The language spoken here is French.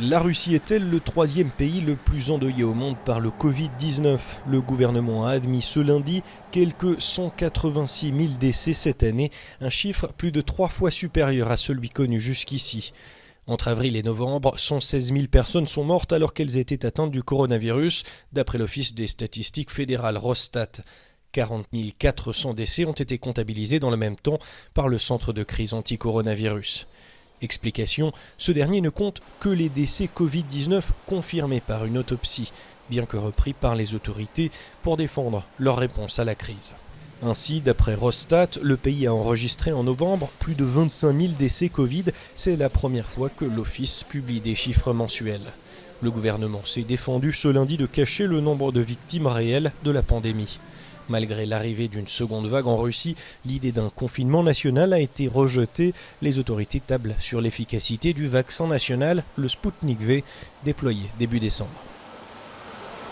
La Russie est-elle le troisième pays le plus endeuillé au monde par le Covid-19 ? Le gouvernement a admis ce lundi quelques 186 000 décès cette année, un chiffre plus de 3 fois supérieur à celui connu jusqu'ici. Entre avril et novembre, 116 000 personnes sont mortes alors qu'elles étaient atteintes du coronavirus, d'après l'Office des statistiques fédérales Rosstat. 40 400 décès ont été comptabilisés dans le même temps par le Centre de crise anti-coronavirus. Explication, ce dernier ne compte que les décès Covid-19 confirmés par une autopsie, bien que repris par les autorités pour défendre leur réponse à la crise. Ainsi, d'après Rosstat, le pays a enregistré en novembre plus de 25 000 décès Covid. C'est la première fois que l'Office publie des chiffres mensuels. Le gouvernement s'est défendu ce lundi de cacher le nombre de victimes réelles de la pandémie. Malgré l'arrivée d'une seconde vague en Russie, l'idée d'un confinement national a été rejetée. Les autorités tablent sur l'efficacité du vaccin national, le Sputnik V, déployé début décembre.